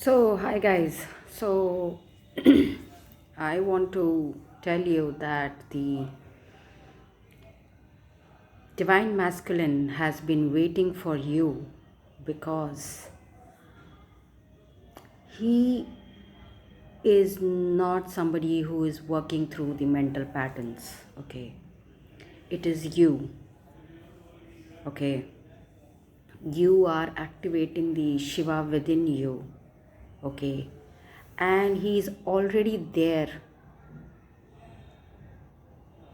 Hi guys. I want to tell you that the divine masculine has been waiting for you because he is not somebody who is working through the mental patterns. Okay. It is you. Okay. You are activating the Shiva within you. Okay. And he is already there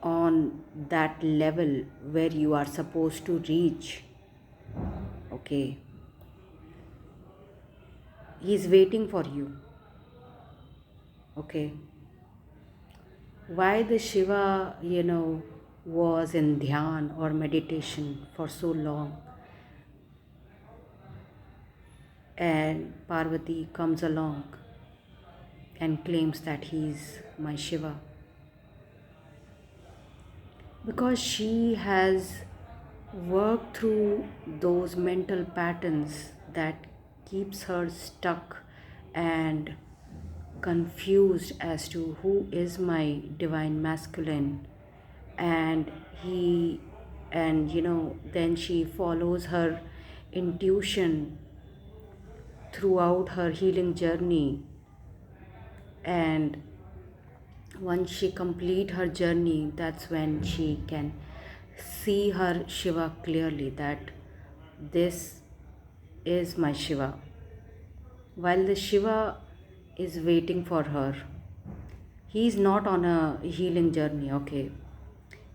on that level where you are supposed to reach. Okay, he's waiting for you. Okay, why the Shiva was in dhyan or meditation for so long, and Parvati comes along and claims that he's my Shiva? Because she has worked through those mental patterns that keeps her stuck and confused as to who is my divine masculine. And he and then she follows her intuition throughout her healing journey, and once she complete her journey, that's when she can see her Shiva clearly, that this is my Shiva. While the Shiva is waiting for her, he is not on a healing journey. Okay,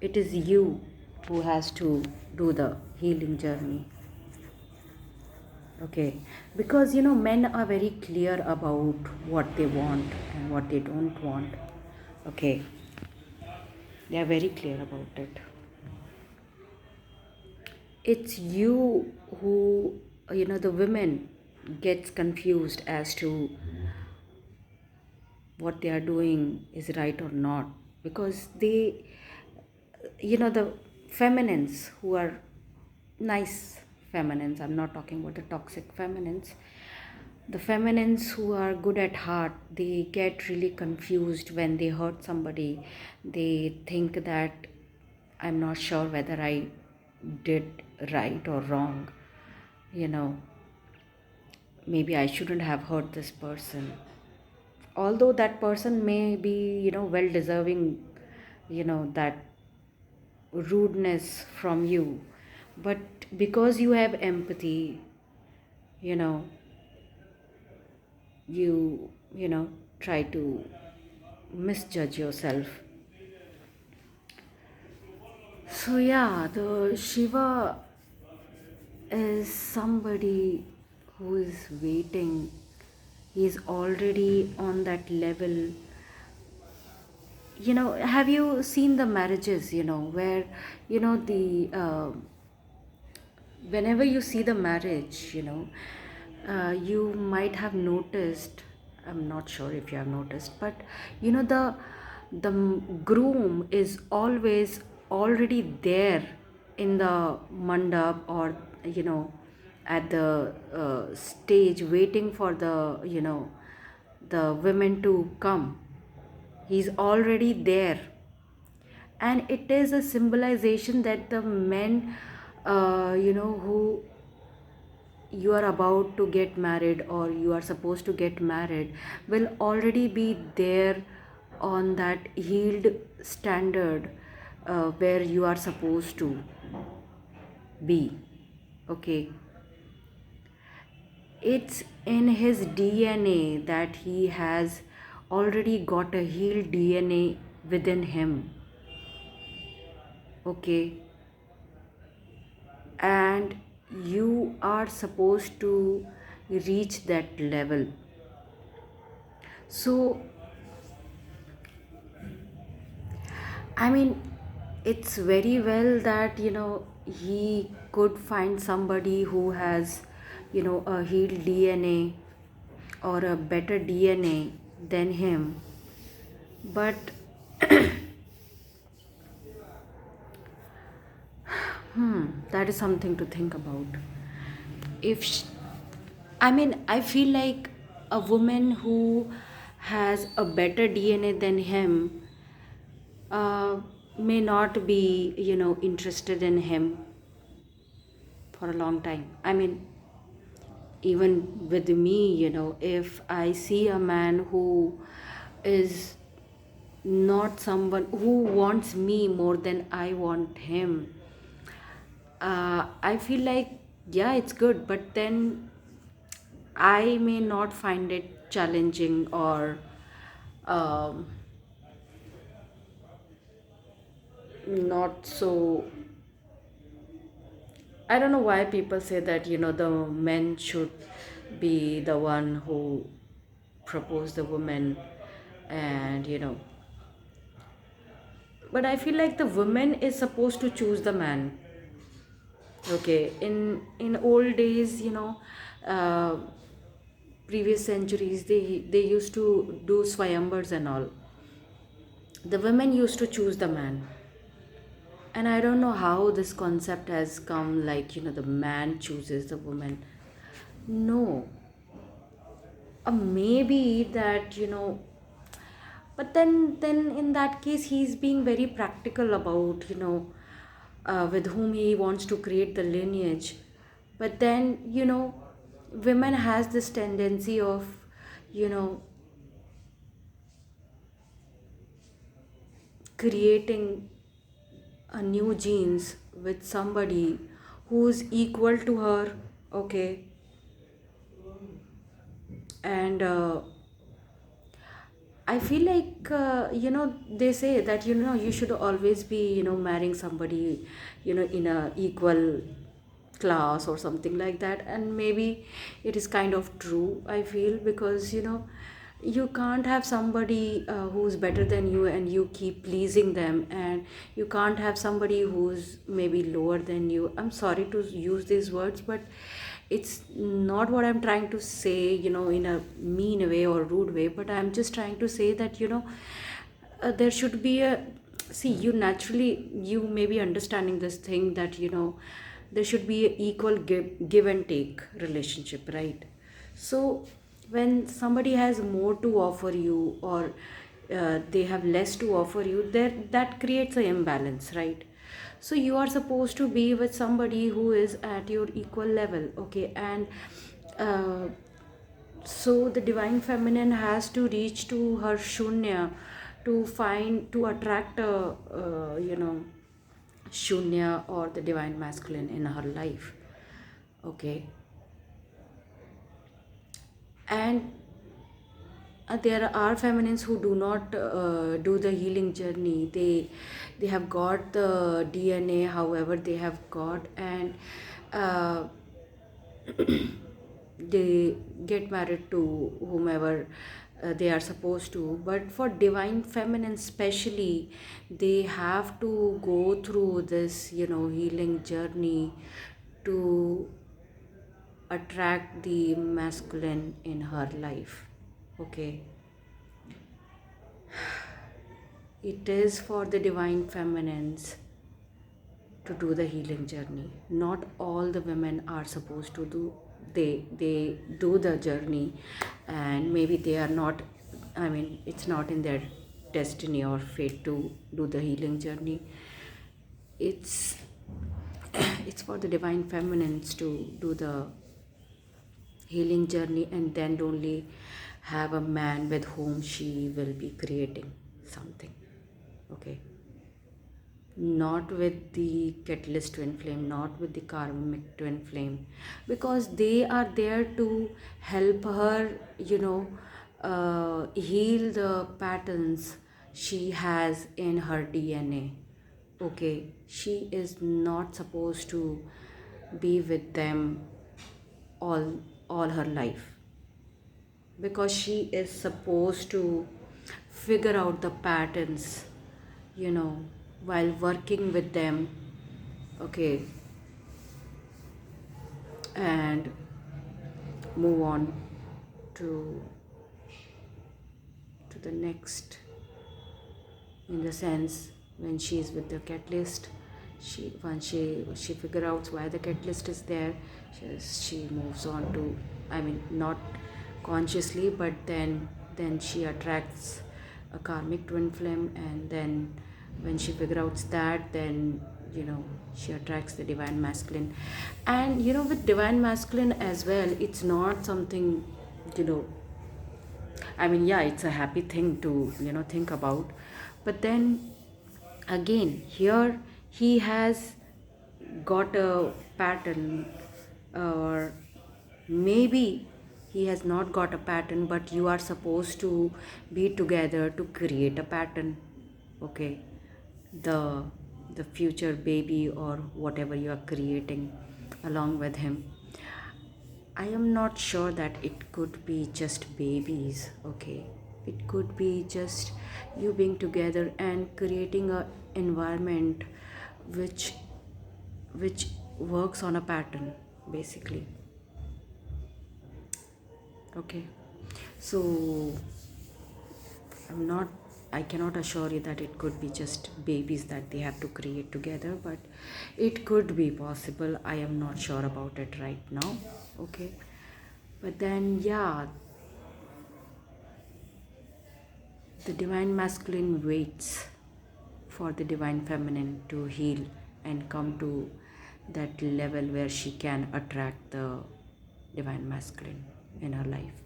it is you who has to do the healing journey. Okay, because men are very clear about what they want and what they don't want. Okay, they are very clear about it. It's you who, the women gets confused as to what they are doing is right or not, because they, the feminines who are nice feminines, I'm not talking about the toxic feminines, the feminines who are good at heart, they get really confused when they hurt somebody. They think that I'm not sure whether I did right or wrong, you know maybe I shouldn't have hurt this person, although that person may be well deserving that rudeness from you. But because you have empathy, you know you try to misjudge yourself. So yeah, the Shiva is somebody who is waiting. He's already on that level. Have you seen the marriages, where the whenever you see the marriage, you might have noticed, I'm not sure if you have noticed, but the groom is always already there in the mandap, or at the stage, waiting for the women to come. He's already there, and it is a symbolization that the men who you are about to get married, or you are supposed to get married, will already be there on that healed standard, where you are supposed to be. Okay, it's in his DNA that he has already got a healed DNA within him. Okay, and you are supposed to reach that level. So I mean, it's very well that he could find somebody who has a healed DNA or a better DNA than him. But that is something to think about. if sh- I mean, I feel like a woman who has a better DNA than him uh, may not be, interested in him for a long time. I mean, even with me, if I see a man who is not someone who wants me more than I want him, I feel like, yeah, it's good, but then I may not find it challenging or um, not so. I don't know why people say that, the men should be the one who propose the woman, and but I feel like the woman is supposed to choose the man. Okay, in old days, uh, previous centuries, they used to do swayambars and all. The women used to choose the man, and I don't know how this concept has come, like, the man chooses the woman. No, maybe that, but then in that case he's being very practical about, with whom he wants to create the lineage. But then, women has this tendency of, you know creating a new genes with somebody who's equal to her. Okay. And I feel like, they say that, you should always be, marrying somebody, in a equal class or something like that. And maybe it is kind of true, I feel, because, you can't have somebody who's better than you and you keep pleasing them, and you can't have somebody who's maybe lower than you. I'm sorry to use these words, but it's not what I'm trying to say, in a mean way or rude way, but I'm just trying to say that, there should be a, see, you naturally, you may be understanding this thing that, there should be an equal give and take relationship, right? So when somebody has more to offer you, or they have less to offer you, there, that creates an imbalance, right? So you are supposed to be with somebody who is at your equal level. Okay. And uh, so the divine feminine has to reach to her shunya to find, to attract a, shunya or the divine masculine in her life. Okay. And there are feminines who do not do the healing journey. They have got the DNA, however they have got, and uh, they get married to whomever they are supposed to. But for divine feminine especially, they have to go through this, healing journey to attract the masculine in her life. Okay. It is for the divine feminines to do the healing journey. Not all the women are supposed to do, they do the journey, and maybe they are not, I mean, it's not in their destiny or fate to do the healing journey. It's it's for the divine feminines to do the healing journey, and then only have a man with whom she will be creating something. Okay. Not with the catalyst twin flame, not with the karmic twin flame, because they are there to help her, heal the patterns she has in her DNA. Okay, she is not supposed to be with them all all her life, because she is supposed to figure out the patterns, you know, while working with them. Okay. And move on to the next, in the sense, when she is with the catalyst, she, once she figure out why the catalyst is there, she moves on to, I mean, not consciously, but then she attracts a karmic twin flame, and then when she figures out that, then she attracts the divine masculine. And with divine masculine as well, it's not something, you know I mean, yeah, it's a happy thing to think about, but then again, here he has got a pattern, or maybe he has not got a pattern, but you are supposed to be together to create a pattern. Okay, the the future baby or whatever you are creating along with him. I am not sure that it could be just babies, okay? It could be just you being together and creating a environment which which works on a pattern, basically. Okay. So I'm not I cannot assure you that it could be just babies that they have to create together, but it could be possible. I am not sure about it right now. Okay. But then, yeah, the divine masculine waits for the divine feminine to heal and come to that level where she can attract the divine masculine in her life.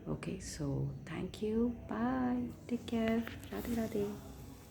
Okay, so thank you. Bye. Take care. Radhe Radhe.